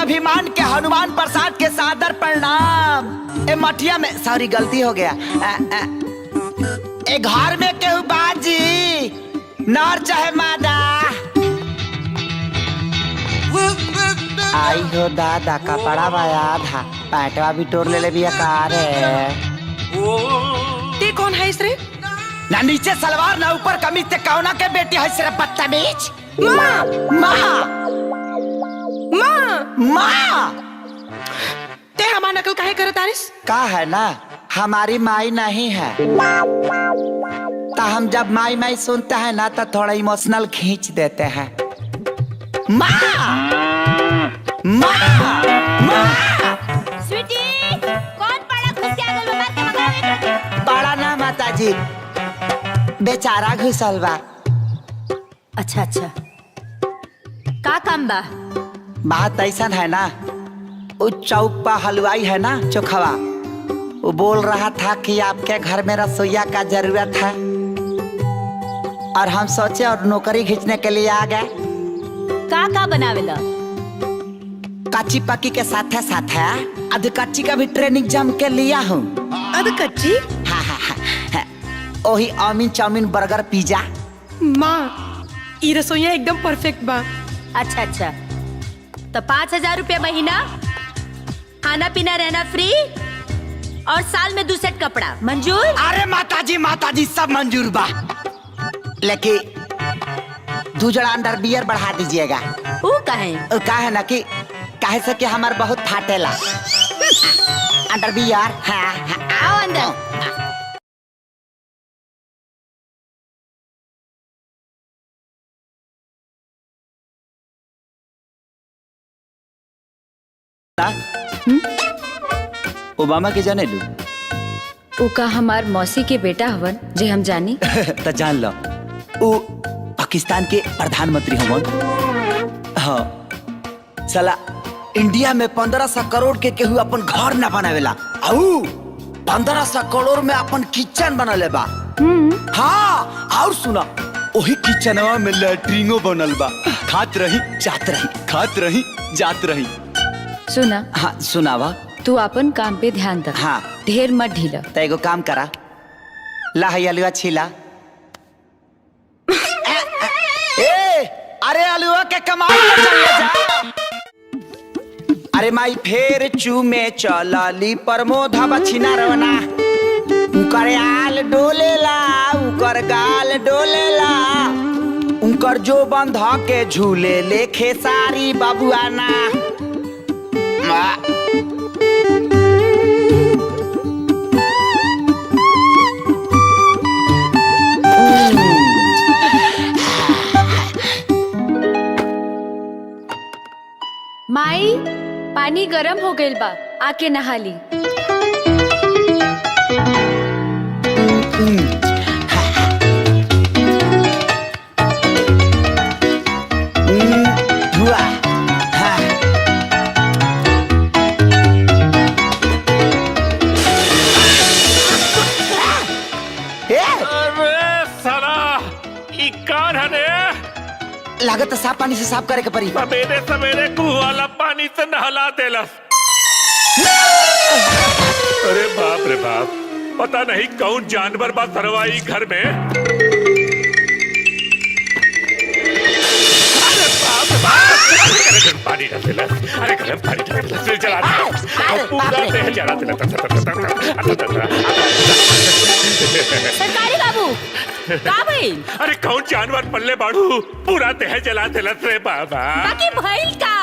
अभिमान के हनुमान प्रसाद के सादर प्रणाम। ए मठिया में सॉरी गलती हो गया। ए घर में केहू बाजी नर चाहे मादा। आई हो दादा कपड़ा बाया था पैटवा भी तोड़ ले भी कार है। ते कौन है इस रे? ना नीचे सलवार ना ऊपर कमीज ते कौना के बेटी है सिर्फ बदतमीज। माँ माँ माँ माँ ते हमार नकल काहे करत आरिस? का है ना हमारी माई नहीं है तो हम जब माई माई सुनते हैं ना तो थोड़ा इमोशनल खींच देते हैं। माँ माँ माँ स्वीटी कौन बड़ा घुस के आगल में मार के भगावे? बड़ा ना माता जी बेचारा घुसल बा। अच्छा अच्छा का काम बा? बात ऐसा है ना वो चौक पर हलवाई है ना चोखवा वो बोल रहा था कि आपके घर में रसोईया का जरूरत है और हम सोचे और नौकरी खींचने के लिए आ गए। का बनावेला? कच्ची पक्की के साथ है अध कच्ची का भी ट्रेनिंग जम के लिया हूँ। अद कच्ची? हाँ हाँ हाँ वही आमीन चाउमीन बर्गर पिज्जा। माँ ई रसोईया एकदम परफेक्ट बा। अच्छा अच्छा तो 5,000 रुपया महीना, खाना पीना रहना फ्री और साल में 2 सेट कपड़ा मंजूर? अरे माता जी सब मंजूर बा लेकिन 2 जड़ा अंडर बियर बढ़ा दीजिएगा। वो कहे? का है ना कि काहे से कि हमार बहुत फाटेला अंडर बियर। हाँ हाँ आओ अंदर। ओबामा के जाने लू? उका हमार मौसी के बेटा हवन जे हम जानी। तो जान लो वो पाकिस्तान के प्रधानमंत्री हवन। हाँ साला इंडिया में 1500 करोड़ के केहू अपन घर न बनावेला आउ 1500 करोड़ में अपन किचन बनले बा। हाँ और सुना वही किचनवा में लैट्रिनो बनल बा। खात रही जात रही खात रही जात रही। सुना हाँ सुनावा। तू अपन काम पे ध्यान दे। हाँ ढेर मत ढीला। तो एगो काम करा ला है अलुआ छीला। ए अरे अलुआ के कमाल पे चल जा। अरे माई फेर चूमे चलली प्रमोधा बछिना रवना उकर आल डोलेला उकर गाल डोलेला उनकर जो बंध के झूले ले खेसारी बाबुआना। माई पानी गरम हो गइल बा आके नहा ली। लागत साफ पानी से साफ करे के पड़ी। सवेरे सवेरे कुआं वाला पानी से नहला देलस। अरे बाप रे बाप पता नहीं कौन जानवर बा सरवाई घर में। अरे बाप रे बाप पानी डाल देलस। अरे गर्म पानी डाल देलस फिर जला देलस पूरा देह जला देलस। सरकारी बाबू का भइल? अरे कौन जानवर पल्ले बाड़ू पूरा देह जला देलस रे बाबा। बाकी भइल का?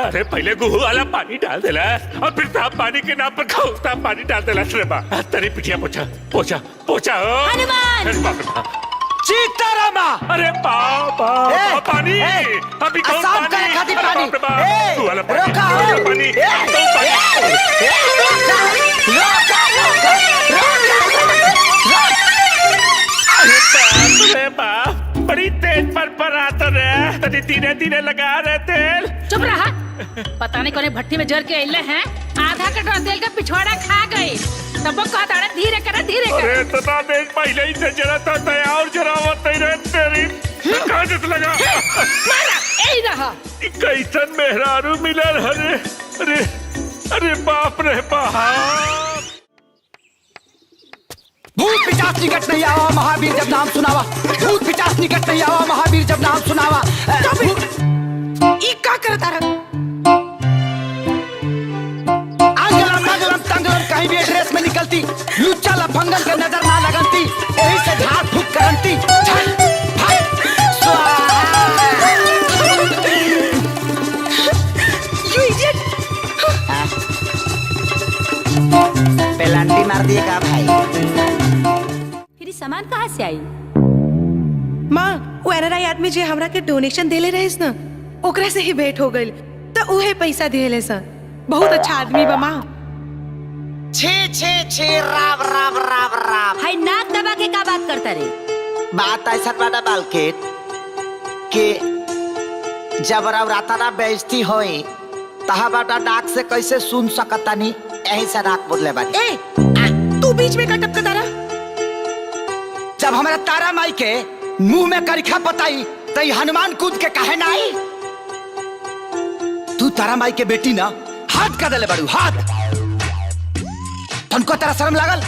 अरे पहले गुहू वाला पानी डाल देलस और फिर साफ पानी के नाम पर खौफता पानी डाल देलस रे बाबा। तेरी पिटिया पोछा पोछा पोछा। हनुमान! अरे बाप रे बाप सीतारामा! अरे बाबा पानी अभी कौन साफ करे पानी? खातिर अरे पानी। बाप रे बाप तू वाला पानी रोका तू वाला पानी अरे बाप बड़ी तेज पर आता रे तनी धीरे धीरे लगा रहे तेल। चुप रहा। पता नहीं कोने भट्टी में जर के अइले हैं आधा कटोरा तेल का पिछवाड़ा खा गए तब वो कहता है धीरे कर। अरे इतना तेज पहले ही से जरा था और जरा तेरी कहाँ से लगा? मारा यही रहा। कैसन मेहरारू मिलल हरे। अरे अरे बाप रे बाप। भूत पिचास निकट नहीं आवा महावीर जब नाम सुनावा। भूत पिचास निकट नहीं आवा महावीर जब नाम सुनावा। ई का करता रहा? अंगलम मंगलम तंगलम कहीं भी एड्रेस में निकलती। लुच्चा लफंगन के नजर ना लगनती। यही से झाड़ फूक करंती। झट फट स्वाहा। You idiot! पेलांटी मार दिए का भाई? फिर ई सामान कहाँ से आई? माँ वो एनआरआई आदमी जे हमरा के डोनेशन देले रहिस ना, ओकरा से ही भेंट हो गइल त उहे पैसा दिले सा। बहुत अच्छा आदमी बा माँ। छे छे छे राव राव राव राव। हाय नाक दबा के का बात करता रे? बात ऐसा बादा बालकेट के जब राताना बेइज्जती होई तहा बाटा डाक से कैसे सुन सकतानी। यही से नाक बोले बानी। ए तू बीच में का टपकता रहा? जब हमारा तारा माई के मुंह में करिखा बताई तो हनुमान कूद के कहे ना आई। तू तारा माई के बेटी ना हाथ का दले बड़ू हाथ। तुमको तेरा शर्म लागल?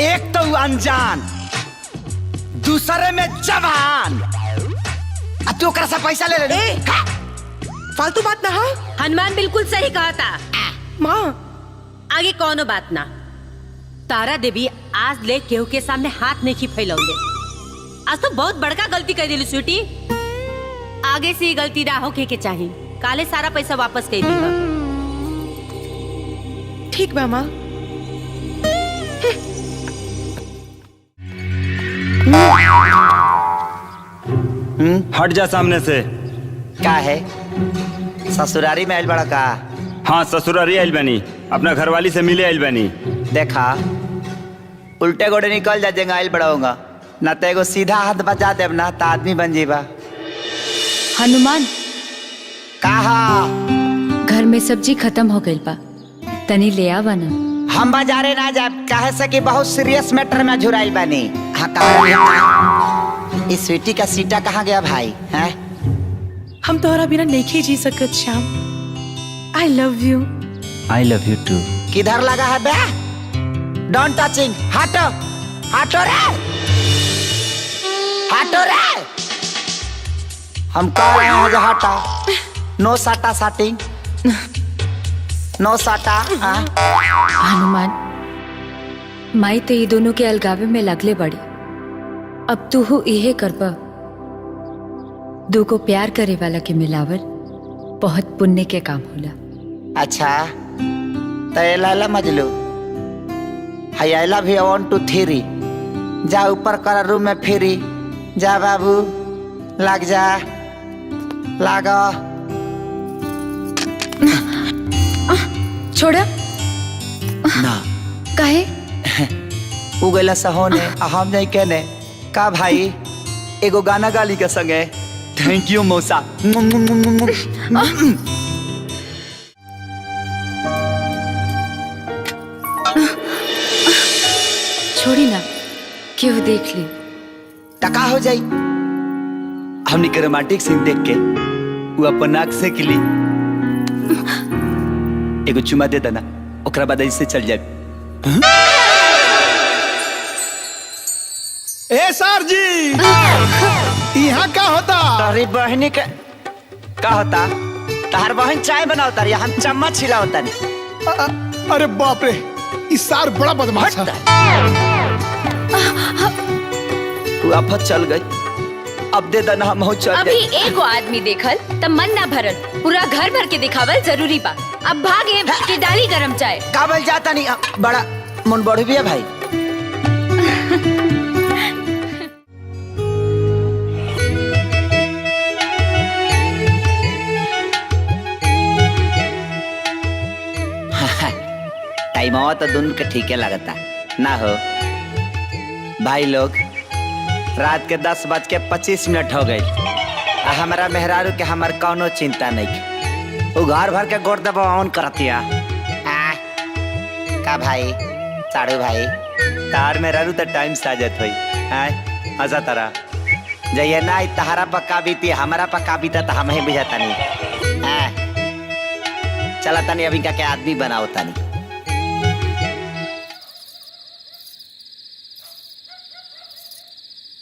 एक तो अनजान दूसरे में जवान। अब तू ओकरा से पैसा ले ले। फालतू बात ना। हाँ हनुमान बिल्कुल सही कहा था। माँ आगे कौनो बात ना। तारा देवी आज ले केहू के सामने हाथ नहीं फैलौले। आज तो बहुत बड़का गलती कर दिली स्वीटी। आगे से ये गलती ना होके के चाहिए। काले सारा पैसा वापस कर दी। ठीक बा माँ। हट जा सामने से। का है ससुरारी में आइल बड़ा का? हाँ ससुरारी आइल बनी। अपना घरवाली से मिले आइल बनी। देखा उल्टे गोड़े निकल जा जेंगा आइल बड़ाऊंगा ना तो एगो सीधा हाथ बचा देव ना तो आदमी बन जीबा। हनुमान कहा घर में सब्जी खत्म हो गई बा, तनी ले आवा ना। हम बाजारे ना जाब काहे से कि बहुत सीरियस मैटर में झुराइल बानी। हाँ कहा इस स्वीटी का सीटा कहाँ गया भाई? हैं हम तोहरा बिना नहीं जी सकत Shyam. I love you. I love you too. किधर लगा है बे? Don't touching. हटो हटो रे हटो रे। हम कह रहे हैं जो हटा। नो साटा साटिंग नो साटा। हनुमान माई तो ये दोनों के अलगावे में लगले बड़ी। अब तू हो इहे करबा। दो को प्यार करे वाला के मिलावल बहुत पुण्य के काम होला। अच्छा तो ये लाला मजलू हाय आई लव यू 1 2 3 जा ऊपर कर रूम में फिरी जा बाबू लग जा लागो। छोड़ा ना काहे? उगला सहोने हम नहीं कहने का भाई एगो गाना गाली के संगे। थैंक यू मौसा। छोड़ी ना क्यों देख ली। टका हो जाई। हमने के रोमांटिक सीन देख के वो अपन नाक से किली एगो चुमा दे देना ओकरा बाद ऐसे चल जाए। ए सर जी यहाँ का होता? तारी बहनी के का होता? तार बहन चाय बनावता रही हम चम्मच छिलावता नहीं। अरे बाप रे इस सार बड़ा बदमाश है। तू आफत चल गई अब दे देना हम चल अभी गए। एगो आदमी देखल तब मन ना भरल, पूरा घर भर के दिखावल जरूरी बा। अब भागे के डाली गरम चाय। काबल जाता नहीं बड़ा मन बढ़ भी है भाई। टाइम तो दोनों के ठीक है लगता ना हो भाई लोग। रात के 10:25 हो गई। हमारा मेहरारू के हमार कौनो चिंता नहीं। वो घर भर के गोड़ दबा ऑन करतिया। का भाई साड़ू भाई तार मेहरारू तो टाइम साजत हुई। आजा तारा जइए ना तहरा पक्का बीती हमारा पक्का बीता तो हम ही बुझाता नहीं। चला तनी अभी का क्या आदमी बनाओ तनी।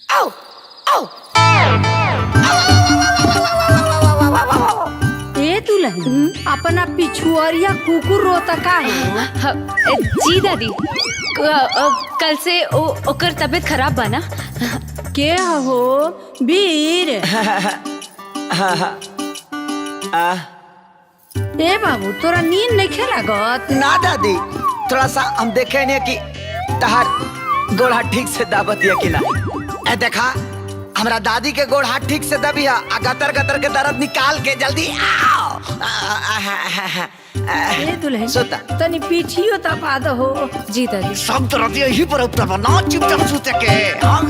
आओ आओ ए दुल्हन अपना पिछुआरिया कुकुर रोता का है? जी दादी कल से ओकर तबीयत खराब बना। के हो वीर? ए बाबू तोरा नींद नहीं खेलागत? ना दादी थोड़ा सा हम देखे नहीं कि तहार गोड़ हाथ ठीक से दाबत है कि ना। ए देखा हमरा दादी के गोड़ हाथ ठीक से दबी है आ गतर गतर के दर्द निकाल के जल्दी आओ। ए दुल्हन सोता तनी पीछियो तपा दो हो। जी दादी। सब दर्द यही पर उतर ना चुपचाप सोते के हम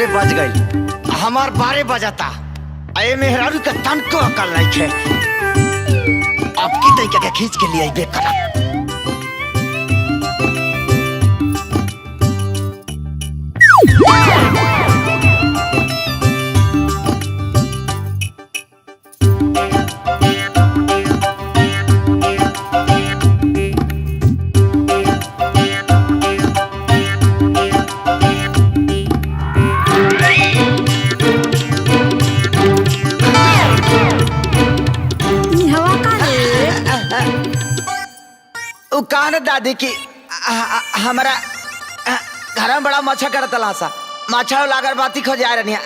बज गई हमार 12 बजाता। अये मेहरारू का तन को अकल नहीं है। अब की तरीके के खींच के लिए बेकरा दादी की हमारा घर में बड़ा मच्छर करता लासा मच्छर वाला अगरबत्ती खो जा रही है।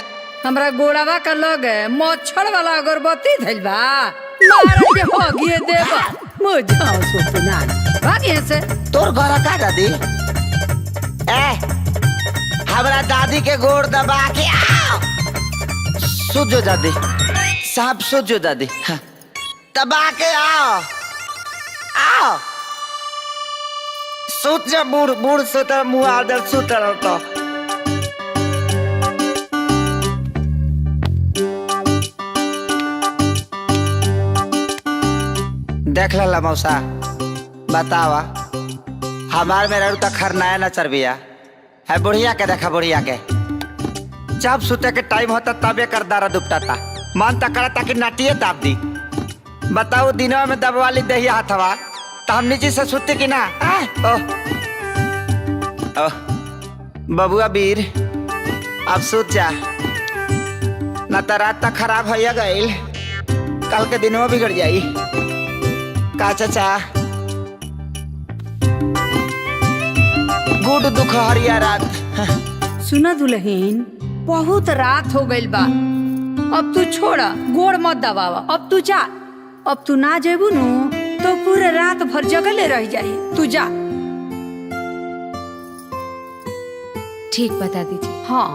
हमरा गोड़ावा का लग मच्छर वाला अगरबत्ती धइल बा मारे के हो गिए देबा मुझा सुतना भागे से तोर घर का दादी हमरा दादी के गोड़ दबा के सुजो दादी साहब सुजो दादी दबा के आओ आओ सुत जा बूढ़ बूढ़ सुतर मुँह आदर सुतर तो देख ला मौसा बतावा हमार मेरा तो खरनाया न चरबिया है बुढ़िया के देखा बुढ़िया के जब सुते के टाइम होता तबे कर दारा दुपटाता मन तक करता कि नाटिए दाब दी। बताओ दिनों में दबवाली दही हाथवा तो हम नीचे से सुते कि ना। ओह बबुआ वीर अब सोच जा न तो रात तक खराब हो गई कल के दिन में बिगड़ जाई का चाचा। गुड दुख हरिया रात। सुना दुल्हन बहुत रात हो गई बा अब तू छोड़ा गोड़ मत दबावा अब तू जा। अब तू ना जेबू नु तो पूरे रात भर जगले रह जाई तू जा। ठीक बता दीजिए। हाँ